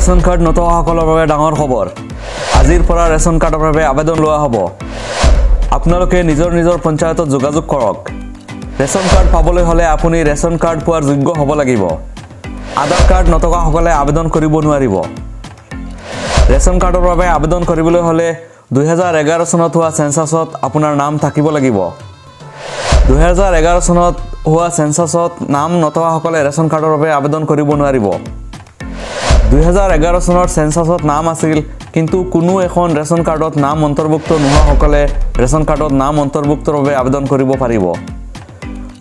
ration card নথকাসকলৰ বাবে ডাঙৰ খবৰ আজিৰ পৰা ৰেচন কাৰ্ডৰ বাবে আবেদন লোৱা হ'ব আপোনালোকে নিজৰ পঞ্চায়তত যোগাযোগ কৰক ৰেচন কাৰ্ড পাবলৈ হলে আপুনি ৰেচন কাৰ্ড পোৱাৰ যোগ্য হ'ব লাগিব আধাৰ কাৰ্ড নথকাসকলে আবেদন কৰিব নোৱাৰিব ৰেচন কাৰ্ডৰ বাবে আবেদন কৰিবলৈ হলে 2011 চনত হোৱা সেন্সাছত আপোনাৰ নাম থাকিব লাগিব 2011 চনত হোৱা সেন্সাছত নাম নথকাসকলে ৰেচন কাৰ্ডৰ বাবে আবেদন কৰিব নোৱাৰিব 2011 চনৰ সেন্সাছত নাম আছিল কিন্তু কোনো এখন ৰেচন কাৰ্ডত নাম অন্তৰ্ভুক্ত নোহোৱাসকলে ৰেচন কাৰ্ডত নাম অন্তৰ্ভুক্তৰ বাবে আবেদন কৰিব পাৰিব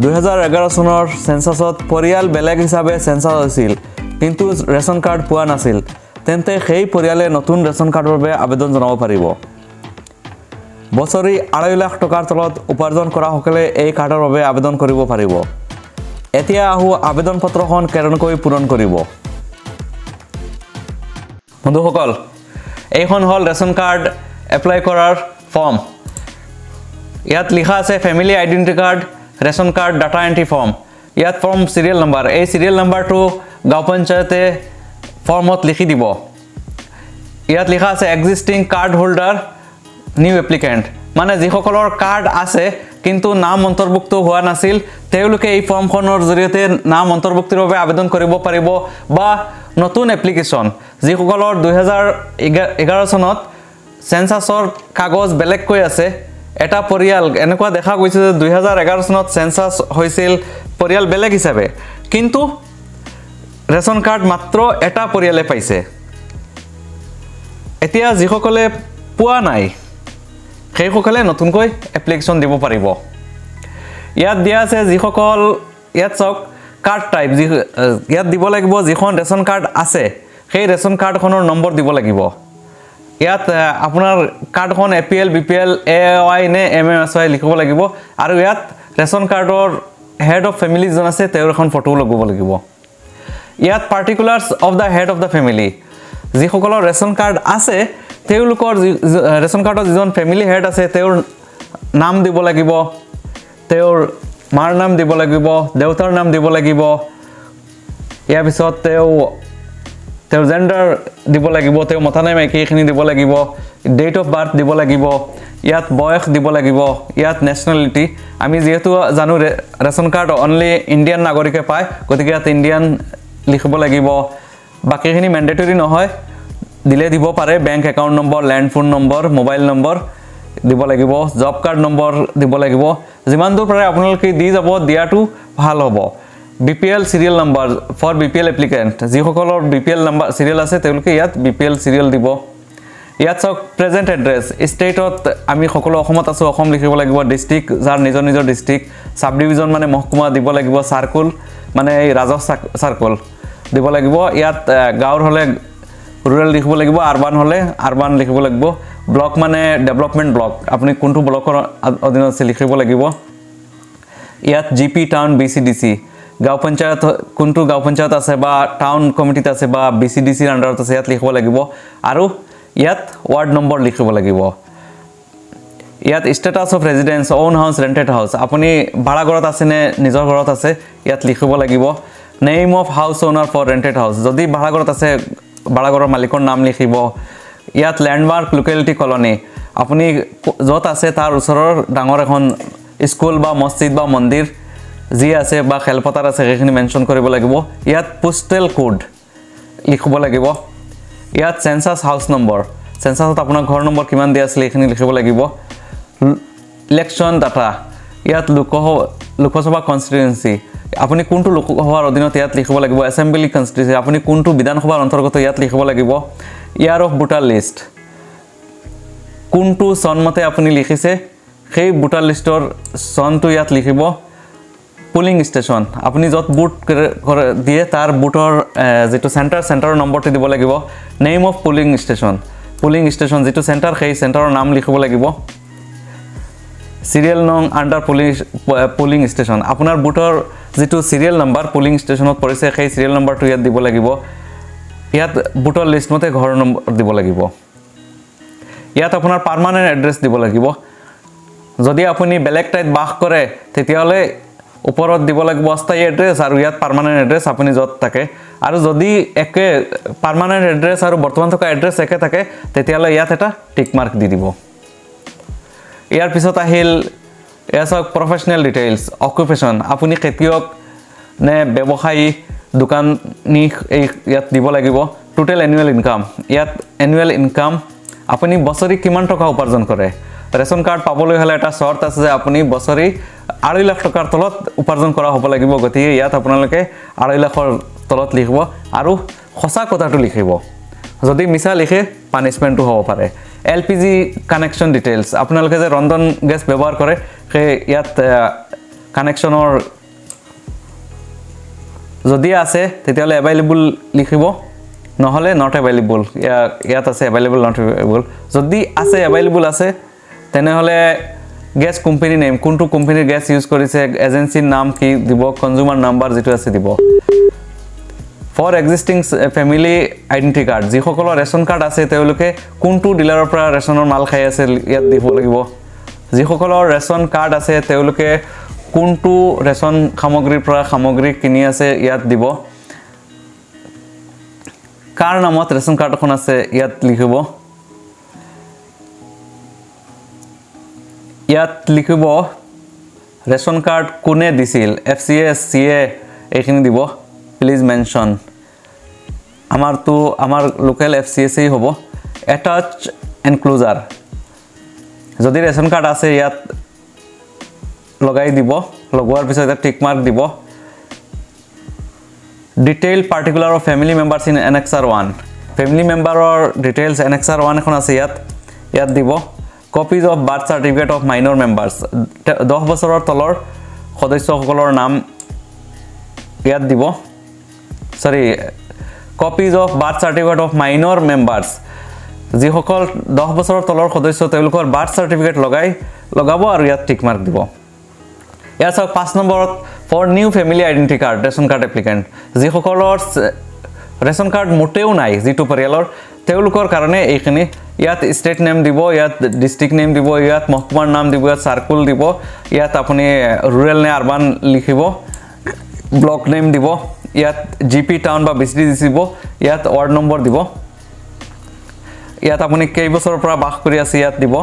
2011 চনৰ সেন্সাছত পৰিয়াল বেলেগ হিচাপে সেন্সাস হৈছিল কিন্তু ৰেচন কাৰ্ড পোৱা নাছিল তেন্তে সেই পৰিয়ালে নতুন ৰেচন কাৰ্ডৰ বাবে আবেদন জনাব পাৰিব বছৰি 2.5 লাখ টকাৰ তলত উপাৰ্জন কৰা সকলে এই কাৰ্ডৰ বাবে আবেদন কৰিব পাৰিব এতিয়া আহু আবেদন পত্ৰখন কেনেকৈ পূৰণ কৰিব বন্ধুসকল এইখন হল ৰেচন কাৰ্ড এপ্লাই কৰাৰ ফৰ্ম ইয়াত লিখা আছে family identity card ration card data entry form ইয়াত ফৰ্ম সিৰিয়াল নম্বৰ এই সিৰিয়াল নম্বৰটো গাঁও পঞ্চায়তে ফৰ্মত লিখি দিব ইয়াত লিখা আছে existing card holder new applicant মানে যিসকলৰ কাৰ্ড আছে কিন্তু নাম অন্তৰ্ভুক্ত হোৱা নাছিল তেওঁলোকে এই ফৰ্মখনৰ জৰিয়তে নাম অন্তৰ্ভুক্তিৰ বাবে আবেদন কৰিব পাৰিব বা নতুন এপ্লিকেশন যিসকলৰ 2011 চনত সেন্সাসৰ কাগজ বেলেগ কৈ আছে এটা পৰিয়াল এনেকুৱা দেখা গৈছে যে 2011 চনত সেন্সাস হৈছিল পৰিয়াল বেলেগ হিচাপে কিন্তু ৰেচন কাৰ্ড মাত্ৰ এটা পৰিয়ালে পাইছে এতিয়া যিসকলে পোৱা নাই সেইসকলে নতুনকৈ এপ্লিকেশন দিব পাৰিব ইয়াত দিয়া আছে যিসকল ইয়াত চাওক কাৰ্ড টাইপ ইয়াত দিব লাগিব যিখন ৰেচন কাৰ্ড আছে সেই ৰেচন কাৰ্ডখনৰ নম্বৰ দিব লাগিব ইয়াত আপোনাৰ কাৰ্ডখন এপিএল বিপিএল এআই নে এমএমএসআই লিখিব লাগিব আৰু ইয়াত ৰেচন কাৰ্ডৰ হেড অফ ফ্যামিলি জন আছে তেওঁৰ এখন ফটো লগাব লাগিব ইয়াত particulars of the head of the family যিসকলৰ ৰেচন কাৰ্ড আছে তেওঁলোকৰ ৰেচন কাৰ্ডৰ যিজন ফ্যামিলি হেড আছে তেওঁৰ নাম দিব লাগিব তেওঁৰ মাৰ নাম দিব লাগিব দেউতাৰ নাম দিব লাগিব ইয়াৰ পিছত তেওঁৰ জেন্ডাৰ দিব লাগিব তেওঁ মতা নাম একেখিনি দিব লাগিব ডেট অফ বাৰ্থ দিব লাগিব ইয়াত বয়স দিব লাগিব ইয়াত নেশনালিটি আমি যেহেতু জানো ৰেচন কাৰ্ড অনলি ইন্ডিয়ান নাগৰিকে পায় গতিকে ইয়াত ইন্ডিয়ান লিখিব লাগিব বাকিখিনি ম্যান্ডেটৰি নহয় দিলে দিব পাৰে bank account number land phone number mobile number দিব লাগিব জব কাৰ্ড নম্বৰ দিব লাগিব যিমান দূৰ পাৰে আপোনালোকে দি যাব দিয়াটো ভাল হ'ব BPL serial number for BPL applicant যিসকলৰ বিপিএল নম্বৰ সিৰিয়াল আছে তেওঁলোকে ইয়াত বিপিএল সিৰিয়াল দিব ইয়াত চাওক প্ৰেজেন্ট এড্ৰেছ ষ্টেটত আমি সকলো অসমত আছো অসম লিখিব লাগিব ডিস্ট্ৰিক্ট যাৰ নিজৰ ডিস্ট্ৰিক্ট সাব ডিভিজন মানে মহকুমা দিব লাগিব সাৰ্কুল মানে এই ৰাজহ সাৰ্কুল দিব লাগিব ইয়াত গাঁৱৰ হলে ৰুৰাল লিখিব লাগিব আৰবান হলে আৰবান লিখিব লাগিব ব্লক মানে ডেভেলপমেন্ট ব্লক আপনি কোনটো ব্লকৰ অধীনত আছে লিখিব লাগিব ইয়াত জিপি টাউন বিসিডিসি গাঁও পঞ্চায়ত কোনটো গাঁও পঞ্চায়ত আছে বা টাউন কমিটিত আছে বা বিসিডিসিৰ আন্ডাৰত আছে ইয়াত লিখিব লাগিব আৰু ইয়াত ওয়াৰ্ড নম্বৰ লিখিব লাগিব ইয়াত স্ট্যাটাস অফ ৰেসিডেন্স ওন হাউস ৰেন্টেড হাউস আপনি ভাড়া ঘৰত আছে নে নিজৰ ঘৰত আছে ইয়াত লিখিব লাগিব name of house owner for ৰেন্টেড হাউস যদি ভাড়া ঘৰত আছে ভাড়াঘৰৰ মালিকৰ নাম লিখিব ইয়াত ল্যান্ডমাৰ্ক লোকেলিটি কলনি আপুনি যত আছে তাৰ ওচৰৰ ডাঙৰ এখন স্কুল বা মসজিদ বা মন্দিৰ যি আছে বা খেলপথাৰ আছে সেইখিনি মেনশন কৰিব লাগিব ইয়াত পোস্টেল কোড লিখিব লাগিব ইয়াত সেন্সাস হাউস নম্বৰ সেন্সাসত আপোনাৰ ঘৰ নম্বৰ কিমান দিয়া আছে এইখিনি লিখিব লাগিব ইলেকশন ডাটা ইয়াত লোকসভা কনস্টিটুয়েন্সি আপুনি কোনটো লোকসভাৰ অধীনত ইয়াত লিখিব লাগিব এসেম্বলি কনস্টিটুয়েন্সি আপুনি কোনটো বিধানসভাৰ অন্তৰ্গত ইয়াত লিখিব লাগিব ইয়াৰ অফ ভোটাৰ লিষ্ট কোনটো সন্মতে আপুনি লিখিছে সেই ভোটাৰ লিষ্টৰ সনটো ইয়াত লিখিব পুলিং ষ্টেচন আপুনি যত বুট দিয়ে তাৰ বুটৰ যেটো সেন্টাৰৰ নম্বৰটো দিব লাগিব নেম অফ পুলিং ষ্টেচন যেটো সেন্টাৰ সেই সেন্টাৰৰ নাম লিখিব লাগিব সিৰিয়াল নং আন্ডাৰ পুলিং স্টেশন আপনাৰ বুটৰ যেটো সিৰিয়াল নাম্বাৰ পুলিং স্টেশনত পৰিছে সেই সিৰিয়াল নাম্বাৰটো ইয়াত দিব লাগিব ইয়াত বুটৰ লিষ্ট মতে ঘৰ নম্বৰ দিব লাগিব ইয়াত আপোনাৰ পাৰ্মানেন্ট এড্ৰেছ দিব লাগিব যদি আপুনি বেলেগ ঠাইত বাস কৰে তেতিয়ালে ওপৰত দিব লাগিব অস্থায়ী এড্ৰেছ আৰু ইয়াত পাৰ্মানেণ্ট এড্ৰেছ আপুনি য'ত থাকে আৰু যদি একে পাৰ্মানেণ্ট এড্ৰেছ আৰু বৰ্তমান থকা এড্ৰেছ একে থাকে তেতিয়াহ'লে ইয়াত এটা টিক মাৰ্ক দি দিব ইয়াৰ পিছত আহিল এয়া চাওক প্ৰফেশ্যনেল ডিটেইলছ অকুপেশ্যন আপুনি খেতিয়ক নে ব্যৱসায়ী দোকানী এই ইয়াত দিব লাগিব টোটেল এনুৱেল ইনকাম ইয়াত এনুৱেল ইনকাম আপুনি বছৰি কিমান টকা উপাৰ্জন কৰে ৰেচন কাৰ্ড পাবলৈ হ'লে এটা চৰ্ত আছে যে আপুনি বছৰি 2.5 লাখ টকাৰ তলত উপাৰ্জন কৰা হ'ব লাগিব গতিকে ইয়াত আপোনালোকে 2.5 লাখৰ তলত লিখিব আৰু সঁচা কথাটো লিখিব যদি মিছা লিখে পানিশমেণ্টটো হ'ব পাৰে LPG কানেকশ্যন ডিটেইলছ আপোনালোকে যে ৰন্ধন গেছ ব্যৱহাৰ কৰে সেই ইয়াত কানেকশ্যনৰ যদি আছে তেতিয়াহ'লে এভেইলেবল লিখিব নহ'লে নট এভেইলেবল ইয়াত আছে এভেইলেবল নট এভেইলেবল যদি আছে এভেইলেবল আছে তেনেহ'লে গেছ কোম্পানী নেম কোনটো কোম্পানীৰ গেছ ইউজ কৰিছে এজেন্সিৰ নাম কি দিব কনজিউমাৰ নাম্বাৰ যেটো আছে দিব for existing family identity card যিসকলৰ ৰেচন কাৰ্ড আছে তেওঁলোকে কোনটো ডিলাৰৰ পৰা ৰেচনৰ মাল খাই আছে ইয়াত দিব লাগিব যিসকলৰ ৰেচন কাৰ্ড আছে তেওঁলোকে কোনটো ৰেচন সামগ্ৰীৰ পৰা সামগ্ৰী কিনি আছে ইয়াত দিব কাৰ নামত ৰেচন কাৰ্ডখন আছে ইয়াত লিখিব ইয়াত লিখিব ৰেচন কাৰ্ড কোনে দিছিল FCA CA এইখিনি দিব প্লিজ মেনশন আমাৰ লোকেল FCA হ'ব এটাচ এনক্লোজাৰ যদি ৰেচন কাৰ্ড আছে ইয়াত লগাই দিব লগোৱাৰ পিছত এটা টিক মাৰ্ক দিব detail particular of family members in Annexure 1 family মেম্বাৰৰ ডিটেইলছ Annexure 1 এখন আছে ইয়াত দিব copies of birth certificate of minor members 10 বছৰৰ তলৰ সদস্যসকলৰ নাম ইয়াত দিব sorry copies of birth certificate of minor members যিসকল 10 বছৰৰ তলৰ সদস্য তেওঁলোকৰ বাৰ্থ চাৰ্টিফিকেট লগাব আৰু ইয়াত টিক মাৰ্ক দিব ইয়াত 5 নম্বৰত for new family identity card ration card applicant যিসকলৰ ৰেচন কাৰ্ড মোটেও নাই যিটো পৰিয়ালৰ তেওঁলোকৰ কাৰণে এইখিনি ইয়াত ষ্টেট নেম দিব ইয়াত ডিস্ট্ৰিক্ট নেম দিব ইয়াত মহকুমাৰ নাম দিব ইয়াত সাৰ্কুল দিব ইয়াত আপুনি ৰুৰেল নে আৰবান লিখিব ব্লক নেম দিব ইয়াত GP টাউন বা BCD দিব ইয়াত ৱাৰ্ড নম্বৰ দিব ইয়াত আপুনি কেই বছৰৰ পৰা বাস কৰি আছে ইয়াত দিব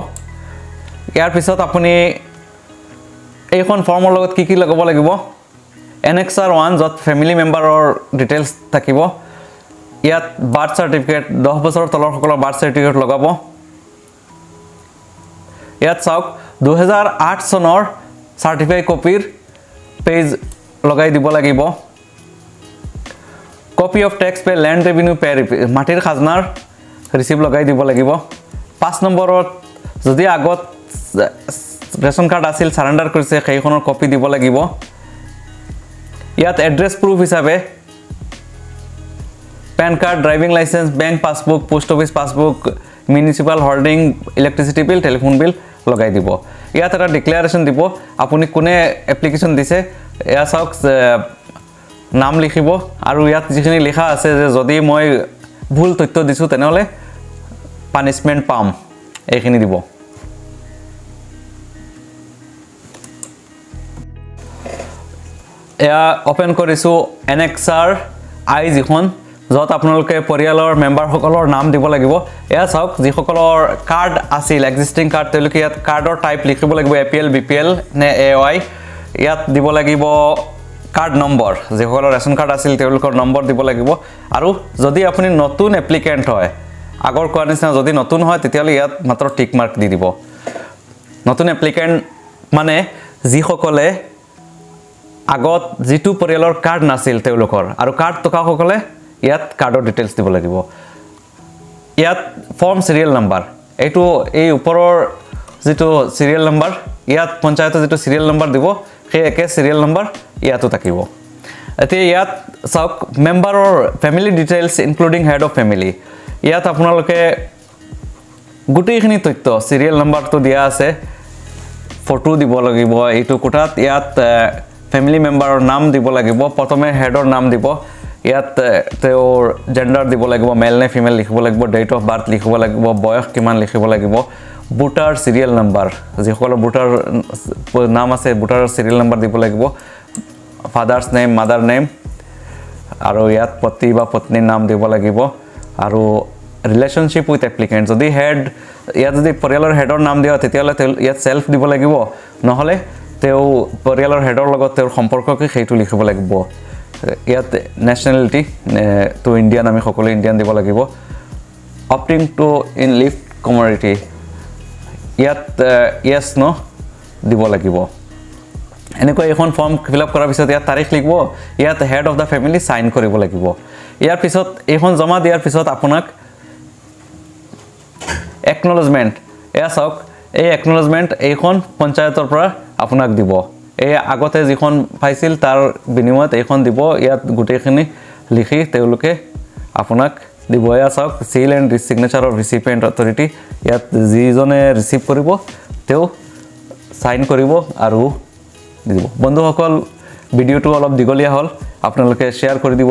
ইয়াৰ পিছত আপুনি এইখন ফৰ্মৰ লগত কি লগাব লাগিব Annexure 1 যত ফেমিলি মেম্বাৰৰ ডিটেইলছ থাকিব ইয়াত বাৰ্থ চাৰ্টিফিকেট 10 বছৰৰ তলৰ সকলৰ বাৰ্থ চাৰ্টিফিকেট লগাব ইয়াত চাওক 2008 চনৰ সাৰ্টিফাই কপিৰ পেজ লগাই দিব লাগিব copy of tax pay land revenue pay মাটিৰ খাজনাৰ ৰিসিভ লগাই দিব লাগিব 5 নম্বৰত যদি আগত ৰেচন কাৰ্ড আছিল সাৰেন্ডাৰ কৰিছে সেইখনৰ কপি দিব লাগিব ইয়াত এড্ৰেছ প্ৰুফ হিচাপে PAN card driving licence bank passbook post office passbook municipal holding electricity bill telephone bill लगाई দিব ইয়াত এটা ডিক্লাৰেচন দিব আপুনি কোনে এপ্লিকেশন দিছে এয়া চাওক নাম লিখিব আৰু ইয়াত যিখিনি লেখা আছে যে যদি মই ভুল তথ্য দিছো তেনেহলে পানিশমেন্ট পাম এইখিনি দিব এয়া ওপেন কৰিছো Annexure I যিখন যত আপোনালোকে পৰিয়ালৰ মেম্বাৰসকলৰ নাম দিব লাগিব এয়া চাওক যিসকলৰ কাৰ্ড আছিল এক্সিষ্টিং কাৰ্ড তেওঁলোকে ইয়াত কাৰ্ডৰ টাইপ লিখিব লাগিব APL BPL নে AOI ইয়াত দিব লাগিব কাৰ্ড নম্বৰ যিসকলৰ ৰেচন কাৰ্ড আছিল তেওঁলোকৰ নম্বৰ দিব লাগিব আৰু যদি আপুনি নতুন এপ্লিকেন্ট হয় আগৰ কোৱাৰ নিচিনা যদি নতুন হয় তেতিয়ালে ইয়াত মাত্ৰ টিক মাৰ্ক দি দিব নতুন এপ্লিকেন্ট মানে যিসকলে আগত যিটো পৰিয়ালৰ কাৰ্ড নাছিল তেওঁলোকৰ আৰু কাৰ্ড থকা সকলে ইয়াত কাৰ্ডৰ ডিটেইলছ দিব লাগিব ইয়াত ফৰ্ম সিৰিয়েল নাম্বাৰ এইটো এই ওপৰৰ যেটো সিৰিয়েল নাম্বাৰ ইয়াত পঞ্চায়তৰ যেটো সিৰিয়েল নাম্বাৰ দিব সেই একে সিৰিয়েল নাম্বাৰ ইয়াতো থাকিব এতিয়া ইয়াত চাওক মেম্বাৰৰ family details including head of family ইয়াত আপোনালোকে গুটেইখিনি তথ্য সিৰিয়েল নাম্বাৰটো দিয়া আছে ফটো দিব লাগিব এইটো কোঠাত ইয়াত ফ্যামিলি মেম্বাৰৰ নাম দিব লাগিব প্ৰথমে হেডৰ নাম দিব ইয়াত তেওঁৰ জেন্ডাৰ দিব লাগিব মেল নে ফিমেল লিখিব লাগিব ডেট অফ বাৰ্থ লিখিব লাগিব বয়স কিমান লিখিব লাগিব ভোটাৰ সিৰিয়েল নাম্বাৰ যিসকলৰ ভোটাৰ নাম আছে ভোটাৰ সিৰিয়েল নাম্বাৰ দিব লাগিব ফাদাৰ্ছ নেম মাদাৰ নেম আৰু ইয়াত পতি বা পত্নীৰ নাম দিব লাগিব আৰু ৰিলেশ্যনশ্বিপ উইথ এপ্লিকেণ্ট যদি হেড ইয়াত যদি পৰিয়ালৰ হেডৰ নাম দিয়া তেতিয়াহ'লে ইয়াত সেল্ফ দিব লাগিব নহ'লে তেওঁ পৰিয়ালৰ হেডৰ লগত তেওঁৰ সম্পৰ্ককে সেইটো লিখিব লাগিব ইয়াত নেশ্যনেলিটি টু ইণ্ডিয়ান আমি সকলো ইণ্ডিয়ান দিব লাগিব opting to in lift commodity ইয়াত য়েছ ন দিব লাগিব এনেকৈ এখন ফৰ্ম ফিল আপ কৰাৰ পিছত ইয়াত তাৰিখ লিখিব ইয়াত head of the family sign কৰিব লাগিব ইয়াৰ পিছত এখন জমা দিয়াৰ পিছত আপোনাক একনলেজমেন্ট এয়া চাওক এই একনলেজমেন্ট এইখন পঞ্চায়তৰ পৰা আপোনাক দিব এই আগতে যিখন পাইছিল তাৰ বিনিময়ত এইখন দিব ইয়াত গোটেইখিনি লিখি তেওঁলোকে আপোনাক দিব এয়া চাওক seal and signature of recipient authority ইয়াত যিজনে ৰিচিভ কৰিব তেওঁ সাইন কৰিব আৰু দিব বন্ধুসকল ভিডিঅ'টো অলপ দীঘলীয়া হ'ল আপোনালোকে শ্বেয়াৰ কৰি দিব